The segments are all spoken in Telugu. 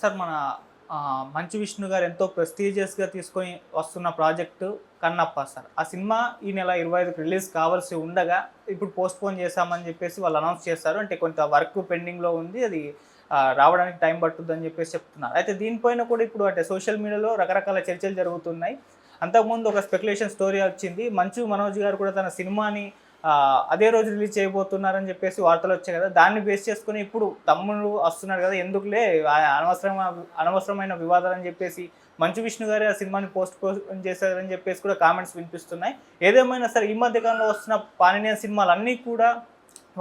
సార్ మన మంచు విష్ణు గారు ఎంతో ప్రెస్టీజియస్‌గా తీసుకొని వస్తున్న ప్రాజెక్టు 'కన్నప్ప' సార్. ఆ సినిమా ఈ నెల 25కి రిలీజ్ కావాల్సి ఉండగా, ఇప్పుడు పోస్ట్‌పోన్ చేశామని చెప్పేసి వాళ్ళు అనౌన్స్ చేశారు. అంటే కొంత వర్క్ పెండింగ్‌లో ఉంది. అది రావడానికి టైం పట్టుద్దని చెప్పేసి చెప్తున్నారు. అయితే దీనిపైన కూడా ఇప్పుడు అంటే సోషల్ మీడియాలో రకరకాల చర్చలు జరుగుతున్నాయి. అంతకుముందు ఒక స్పెక్యులేషన్ స్టోరీ వచ్చింది. మంచు మనోజ్ గారు కూడా తన సినిమాని అదే రోజు రిలీజ్ చేయబోతున్నారని చెప్పేసి వార్తలొచ్చాయి కదా! దాన్ని బేస్ చేసుకొని ఇప్పుడు తమ్ముడు వస్తున్నాడు కదా! ఎందుకులే అనవసరమైన వివాదాలని చెప్పేసి మంచు విష్ణు గారే ఆ సినిమాని పోస్ట్‌పోన్ చేశారని చెప్పేసి కూడా కామెంట్స్ వినిపిస్తున్నాయి. ఏదేమైనా సరే ఈ మధ్య కాలంలో వస్తున్న పాన్ ఇండియన్ సినిమాలన్నీ కూడా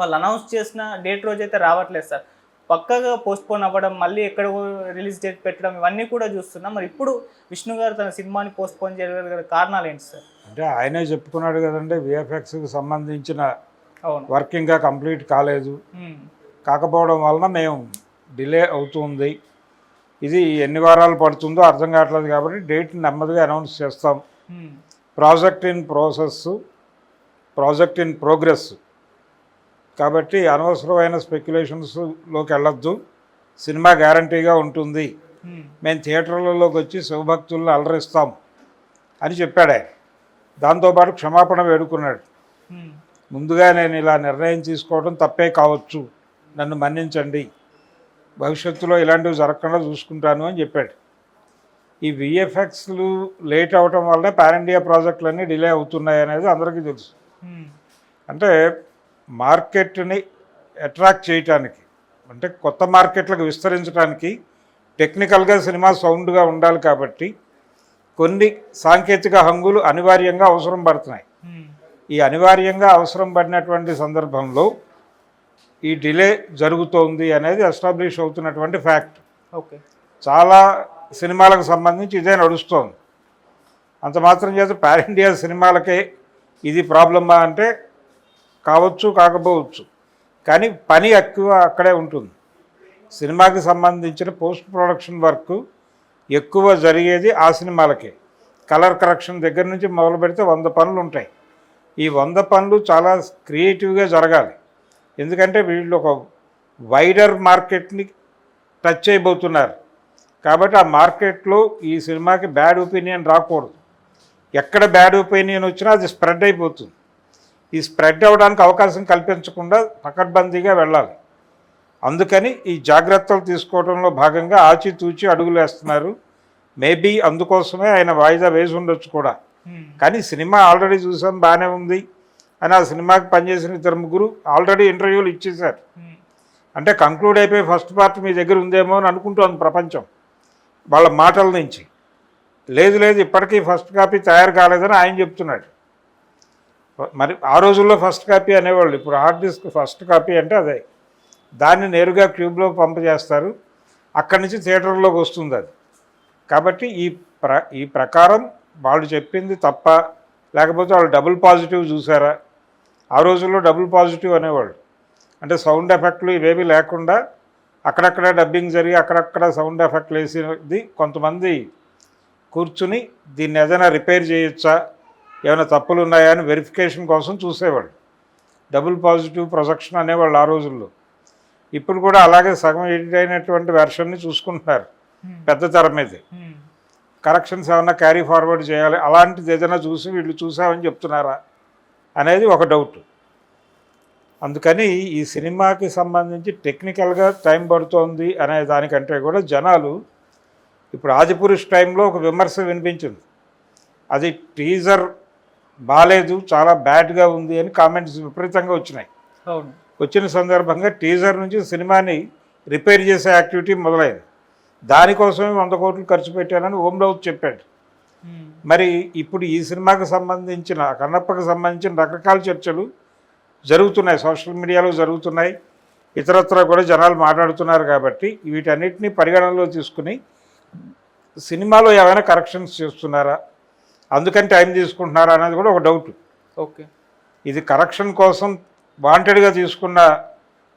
వాళ్ళు అనౌన్స్ చేసిన డేట్ రోజైతే రావట్లేదు సార్. పక్కాగా పోస్ట్‌పోన్ అవ్వడం, మళ్ళీ ఎక్కడో రిలీజ్ డేట్ పెట్టడం ఇవన్నీ కూడా చూస్తున్నాం. మరి ఇప్పుడు విష్ణు గారు తన సినిమాని పోస్ట్‌పోన్ చేయగల కారణాలేంటి సార్? అంటే ఆయనే చెప్పుకున్నాడు కదండి, విఎఫ్ఎక్స్కి సంబంధించిన అవును. వర్క్ ఇంకా కంప్లీట్ కాలేదు, కాకపోవడం వలన మేము డిలే అవుతుంది, ఇది ఎన్ని వారాలు పడుతుందో అర్థం కావట్లేదు కాబట్టి డేట్ నెమ్మదిగా అనౌన్స్ చేస్తాం, ప్రాజెక్ట్ ఇన్ ప్రోగ్రెస్ కాబట్టి అనవసరమైన స్పెక్యులేషన్స్లోకి వెళ్ళొద్దు, సినిమా గ్యారంటీగా ఉంటుంది, మేము థియేటర్లలోకి వచ్చి శివభక్తులను అలరిస్తాం అని చెప్పాడు ఆయన. దాంతోపాటు క్షమాపణ వేడుకున్నాడు. ముందుగా నేను ఇలా నిర్ణయం తీసుకోవడం తప్పే కావచ్చు, నన్ను మన్నించండి, భవిష్యత్తులో ఇలాంటివి జరగకుండా చూసుకుంటాను అని చెప్పాడు. ఈ విఎఫ్ఎక్స్లు లేట్ అవటం వల్లనే పాన్ ఇండియా ప్రాజెక్టులన్నీ డిలే అవుతున్నాయి అనేది అందరికీ తెలుసు. అంటే మార్కెట్ని అట్రాక్ట్ చేయటానికి, అంటే కొత్త మార్కెట్లకు విస్తరించడానికి టెక్నికల్గా సినిమా సౌండ్గా ఉండాలి కాబట్టి కొన్ని సాంకేతిక హంగులు అనివార్యంగా అవసరం పడుతున్నాయి. ఈ అనివార్యంగా అవసరం పడినటువంటి సందర్భంలో ఈ డిలే జరుగుతోంది అనేది ఎస్టాబ్లిష్ అవుతున్నటువంటి ఫ్యాక్ట్. ఓకే, చాలా సినిమాలకు సంబంధించి ఇదే నడుస్తోంది. అంత మాత్రం చేత పాన్ ఇండియా సినిమాలకే ఇది ప్రాబ్లమా అంటే కావచ్చు, కాకపోవచ్చు, కానీ పని ఎక్కువ అక్కడే ఉంటుంది. సినిమాకి సంబంధించిన పోస్ట్ ప్రొడక్షన్ వర్క్ ఎక్కువ జరిగేది ఆ సినిమాలకే. కలర్ కరెక్షన్ దగ్గర నుంచి మొదలు పెడితే 100 పనులు ఉంటాయి. ఈ 100 పనులు చాలా క్రియేటివ్గా జరగాలి. ఎందుకంటే వీళ్ళు ఒక వైడర్ మార్కెట్ని టచ్ చేయబోతున్నారు కాబట్టి ఆ మార్కెట్లో ఈ సినిమాకి బ్యాడ్ ఒపీనియన్ రాకూడదు. ఎక్కడ బ్యాడ్ ఒపీనియన్ వచ్చినా అది స్ప్రెడ్ అయిపోతుంది. ఈ స్ప్రెడ్ అవ్వడానికి అవకాశం కల్పించకుండా పకడ్బందీగా వెళ్ళాలి. అందుకని ఈ జాగ్రత్తలు తీసుకోవడంలో భాగంగా ఆచితూచి అడుగులు వేస్తున్నారు. మేబీ అందుకోసమే ఆయన వాయిదా వేసి ఉండొచ్చు కూడా. కానీ సినిమా ఆల్రెడీ చూసాం, బాగానే ఉంది అని ఆ సినిమాకి పనిచేసిన 2-3 ఆల్రెడీ ఇంటర్వ్యూలు ఇచ్చేశారు. అంటే కంక్లూడ్ అయిపోయి ఫస్ట్ పార్ట్ మీ దగ్గర ఉందేమో అని అనుకుంటోంది ప్రపంచం వాళ్ళ మాటల నుంచి. లేదు లేదు, ఇప్పటికీ ఫస్ట్ కాపీ తయారు కాలేదని ఆయన చెప్తున్నాడు. మరి ఆ రోజుల్లో ఫస్ట్ కాపీ అనేవాళ్ళు, ఇప్పుడు హార్డ్ డిస్క్ ఫస్ట్ కాపీ అంటే అదే. దాన్ని నేరుగా క్యూబ్లో పంప్ చేస్తారు, అక్కడి నుంచి థియేటర్లోకి వస్తుంది అది. కాబట్టి ఈ ప్రకారం వాళ్ళు చెప్పింది తప్ప, లేకపోతే వాళ్ళు డబుల్ పాజిటివ్ చూసారా? ఆ రోజుల్లో డబుల్ పాజిటివ్ అనేవాళ్ళు, అంటే సౌండ్ ఎఫెక్ట్లు ఇవేవి లేకుండా అక్కడక్కడ డబ్బింగ్ జరిగి అక్కడక్కడ సౌండ్ ఎఫెక్ట్లు వేసేది కొంతమంది కూర్చుని దీన్ని ఏదైనా రిపేర్ చేయొచ్చా, ఏమైనా తప్పులు ఉన్నాయా అని వెరిఫికేషన్ కోసం చూసేవాళ్ళు. డబుల్ పాజిటివ్ ప్రొజెక్షన్ అనేవాళ్ళు ఆ రోజుల్లో. ఇప్పుడు కూడా అలాగే సగం ఎడిట్ అయినటువంటి వెర్షన్ని చూసుకుంటున్నారు పెద్ద తెర మీదే. కరెక్షన్స్ ఏమన్నా క్యారీ ఫార్వర్డ్ చేయాలి, అలాంటిది ఏదైనా చూసి వీళ్ళు చూసామని చెప్తున్నారా అనేది ఒక డౌట్. అందుకని ఈ సినిమాకి సంబంధించి టెక్నికల్గా టైం పడుతోంది అనే దానికంటే కూడా జనాలు ఇప్పుడు ఆదిపురుష్ టైంలో ఒక విమర్శ వినిపించింది, అది టీజర్ బాగాలేదు, చాలా బ్యాడ్గా ఉంది అని కామెంట్స్ విపరీతంగా వచ్చినాయి. అవును, వచ్చిన సందర్భంగా టీజర్ నుంచి సినిమాని రిపేర్ చేసే యాక్టివిటీ మొదలైంది. దానికోసమే 100 కోట్లు ఖర్చు పెట్టానని ఓం రావుత్ చెప్పాడు. మరి ఇప్పుడు ఈ సినిమాకి సంబంధించిన, కన్నప్పకి సంబంధించిన రకరకాల చర్చలు జరుగుతున్నాయి, సోషల్ మీడియాలో జరుగుతున్నాయి, ఇతరత్ర కూడా జనాలు మాట్లాడుతున్నారు. కాబట్టి వీటన్నిటిని పరిగణనలో తీసుకుని సినిమాలో ఏమైనా కరెక్షన్స్ చేస్తున్నారా, అందుకని టైం తీసుకుంటున్నారా అనేది కూడా ఒక డౌట్. ఓకే, ఇది కరెక్షన్ కోసం వాంటెడ్గా తీసుకున్న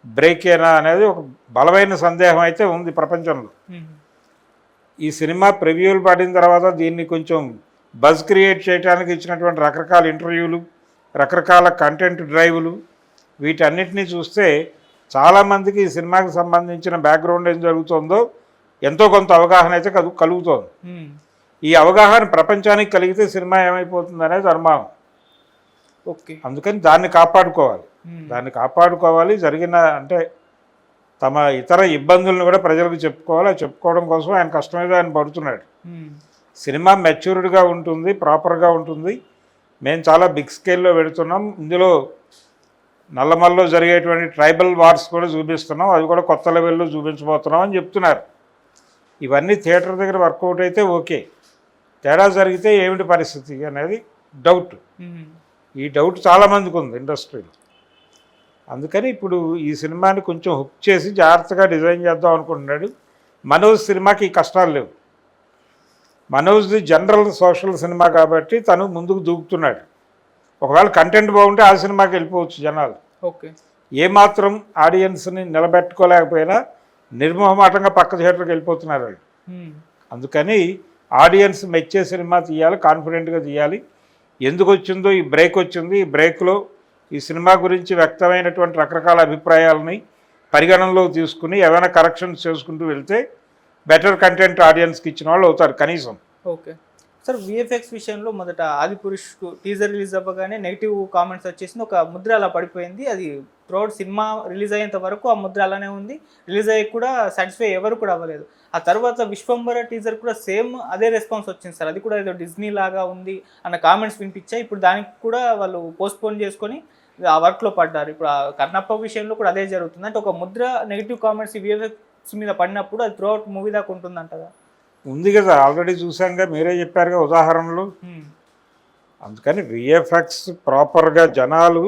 బ్రేకేనా అనేది ఒక బలమైన సందేహం అయితే ఉంది ప్రపంచంలో. ఈ సినిమా ప్రివ్యూలు పడిన తర్వాత దీన్ని కొంచెం బజ్ క్రియేట్ చేయడానికి ఇచ్చినటువంటి రకరకాల ఇంటర్వ్యూలు, రకరకాల కంటెంట్ డ్రైవ్లు, వీటన్నిటినీ చూస్తే చాలామందికి ఈ సినిమాకి సంబంధించిన బ్యాక్గ్రౌండ్ ఏం జరుగుతుందో ఎంతో కొంత అవగాహన అయితే కలుగుతోంది. ఈ అవగాహన ప్రపంచానికి కలిగితే సినిమా ఏమైపోతుంది అనేది అనుమానం. ఓకే. అందుకని దాన్ని కాపాడుకోవాలి. జరిగిన అంటే తమ ఇతర ఇబ్బందులను కూడా ప్రజలకు చెప్పుకోవాలి. చెప్పుకోవడం కోసం ఆయన కష్టం మీద ఆయన పడుతున్నాడు. సినిమా మెచ్యూర్డ్గా ఉంటుంది, ప్రాపర్గా ఉంటుంది. మేము చాలా బిగ్ స్కేల్లో పెడుతున్నాం. ఇందులో నల్లమల్లో జరిగేటువంటి ట్రైబల్ వార్స్ కూడా చూపిస్తున్నాం, అవి కూడా కొత్త లెవెల్లో చూపించబోతున్నాం అని చెప్తున్నారు. ఇవన్నీ థియేటర్ దగ్గర వర్కౌట్ అయితే ఓకే, తేడా జరిగితే ఏమిటి పరిస్థితి అనేది డౌట్. ఈ డౌట్ చాలామందికి ఉంది ఇండస్ట్రీలో. అందుకని ఇప్పుడు ఈ సినిమాని కొంచెం హుక్ చేసి జాగ్రత్తగా డిజైన్ చేద్దాం అనుకుంటున్నాడు. మనోజ్ సినిమాకి ఈ కష్టాలు లేవు. మనోజ్ది జనరల్ సోషల్ సినిమా కాబట్టి తను ముందుకు దూకుతున్నాడు. ఒకవేళ కంటెంట్ బాగుంటే ఆ సినిమాకి వెళ్ళిపోవచ్చు జనాలు. ఓకే. ఏమాత్రం ఆడియన్స్ని నిలబెట్టుకోలేకపోయినా నిర్మోహమాటంగా పక్క థియేటర్కి వెళ్ళిపోతున్నారు వాళ్ళు. అందుకని ఆడియన్స్ మెచ్చే సినిమా తీయాలి, కాన్ఫిడెంట్గా తీయాలి. ఎందుకు వచ్చిందో ఈ బ్రేక్ వచ్చింది. ఈ బ్రేక్లో ఈ సినిమా గురించి వ్యక్తమైనటువంటి రకరకాల అభిప్రాయాలని పరిగణనలో తీసుకుని ఏమైనా కరెక్షన్స్ చేసుకుంటూ వెళ్తే బెటర్ కంటెంట్ ఆడియన్స్కి ఇచ్చిన వాళ్ళు అవుతారు కనీసం. ఓకే సార్, విఎఫ్ఎక్స్ విషయంలో మొదట ఆదిపురుష్ టీజర్ రిలీజ్ అవ్వగానే నెగిటివ్ కామెంట్స్ వచ్చేసింది, ఒక ముద్ర అలా పడిపోయింది. అది త్రూఅవుట్ సినిమా రిలీజ్ అయ్యేంత వరకు ఆ ముద్ర అలానే ఉంది. రిలీజ్ అయ్యి కూడా సాటిస్ఫై ఎవరు కూడా అవ్వలేదు. ఆ తర్వాత విశ్వంబర టీజర్ కూడా సేమ్ అదే రెస్పాన్స్ వచ్చింది సార్. అది కూడా ఏదో డిజ్నీ లాగా ఉంది అన్న కామెంట్స్ వినిపించాయి. ఇప్పుడు దానికి కూడా వాళ్ళు పోస్ట్పోన్ చేసుకొని ఆ వర్క్లో పడ్డారు. ఇప్పుడు ఆ కన్నప్ప విషయంలో కూడా అదే జరుగుతుంది. అంటే ఒక ముద్ర నెగిటివ్ కామెంట్స్ విఎఫ్ఎక్స్ మీద పడినప్పుడు అది త్రూఅవుట్ మూవీ దాకా ఉంటుందంటగా. ఉంది కదా, ఆల్రెడీ చూసాంగా, మీరే చెప్పారుగా ఉదాహరణలు. అందుకని విఎఫ్ఎక్స్ ప్రాపర్గా జనాలు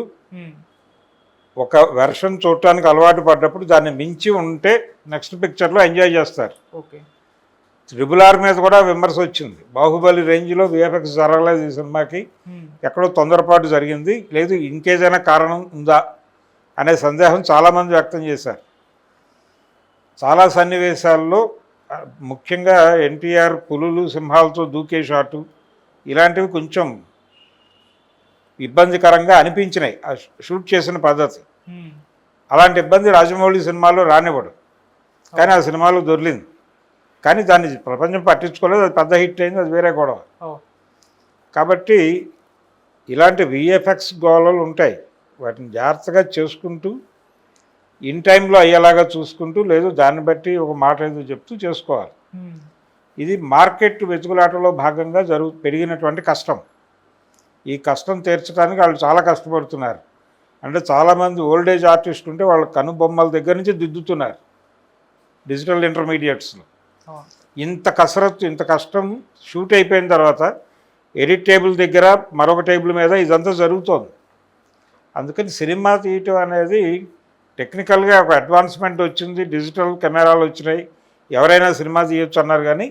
ఒక వెర్షన్ చూడటానికి అలవాటు పడ్డప్పుడు దాన్ని మించి ఉంటే నెక్స్ట్ పిక్చర్లో ఎంజాయ్ చేస్తారు. ఓకే. RRR మీద కూడా విమర్శ వచ్చింది. బాహుబలి రేంజ్లో విఎఫ్ఎక్స్ జరగలేదు ఈ సినిమాకి, ఎక్కడో తొందరపాటు జరిగింది, లేదు ఇంకేదైనా కారణం ఉందా అనే సందేహం చాలామంది వ్యక్తం చేశారు. చాలా సన్నివేశాల్లో ముఖ్యంగా ఎన్టీఆర్ పులులు సింహాలతో దూకే షాటు ఇలాంటివి కొంచెం ఇబ్బందికరంగా అనిపించినాయి ఆ షూట్ చేసిన పద్ధతి. అలాంటి ఇబ్బంది రాజమౌళి సినిమాలో రానివ్వడు, కానీ ఆ సినిమాలో దొరికింది. కానీ దాన్ని ప్రపంచం పట్టించుకోలేదు, అది పెద్ద హిట్ అయింది, అది వేరే గొడవ. కాబట్టి ఇలాంటి విఎఫ్ఎక్స్ గోళలు ఉంటాయి, వాటిని జాగ్రత్తగా చేసుకుంటూ ఇన్ టైంలో అయ్యేలాగా చూసుకుంటూ, లేదు దాన్ని బట్టి ఒక మాట ఏదో చెప్తూ చేసుకోవాలి. ఇది మార్కెట్ వెతుకులాటలో భాగంగా పెరిగినటువంటి కష్టం. ఈ కష్టం తీర్చడానికి వాళ్ళు చాలా కష్టపడుతున్నారు. అంటే చాలామంది ఓల్డేజ్ ఆర్టిస్ట్ ఉంటే వాళ్ళ కనుబొమ్మల దగ్గర నుంచి దిద్దుతున్నారు డిజిటల్ ఇంటర్మీడియట్స్లో. ఇంత కసరత్తు, ఇంత కష్టం షూట్ అయిపోయిన తర్వాత ఎడిట్ టేబుల్ దగ్గర మరొక టేబుల్ మీద ఇదంతా జరుగుతోంది. అందుకని సినిమా తీయటం అనేది టెక్నికల్గా ఒక అడ్వాన్స్మెంట్ వచ్చింది, డిజిటల్ కెమెరాలు వచ్చినాయి, ఎవరైనా సినిమా తీయొచ్చు అన్నారు. కానీ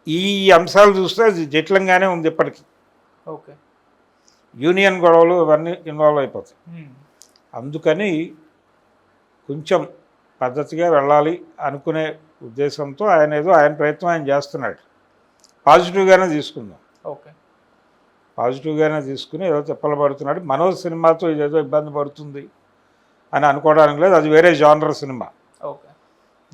ఈ అంశాలు చూస్తే అది జటిలంగానే ఉంది ఇప్పటికీ. ఓకే. యూనియన్ గొడవలు ఇవన్నీ ఇన్వాల్వ్ అయిపోతాయి. అందుకని కొంచెం పద్ధతిగా వెళ్ళాలి అనుకునే ఉద్దేశంతో ఆయన ప్రయత్నం ఆయన చేస్తున్నాడు. పాజిటివ్గానే తీసుకుందాం. ఓకే. పాజిటివ్గానే తీసుకుని ఏదో తిప్పలు పడుతున్నాడు. మనోజ్ సినిమాతో ఇదేదో ఇబ్బంది పడుతుంది అని అనుకోవడానికి లేదు, అది వేరే జానర్ సినిమా. ఓకే.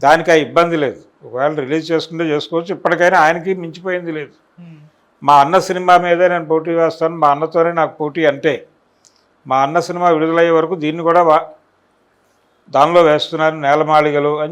దానికి ఆ ఇబ్బంది లేదు. ఒకవేళ రిలీజ్ చేసుకుంటే చేసుకోవచ్చు. ఇప్పటికైనా ఆయనకి మించిపోయింది లేదు. మా అన్న సినిమా మీదే నేను పోటీ వేస్తాను, మా అన్నతోనే నాకు పోటీ అంటే, మా అన్న సినిమా విడుదలయ్యే వరకు దీన్ని కూడా దానిలో వేస్తున్నారు నేలమాళిగలు అని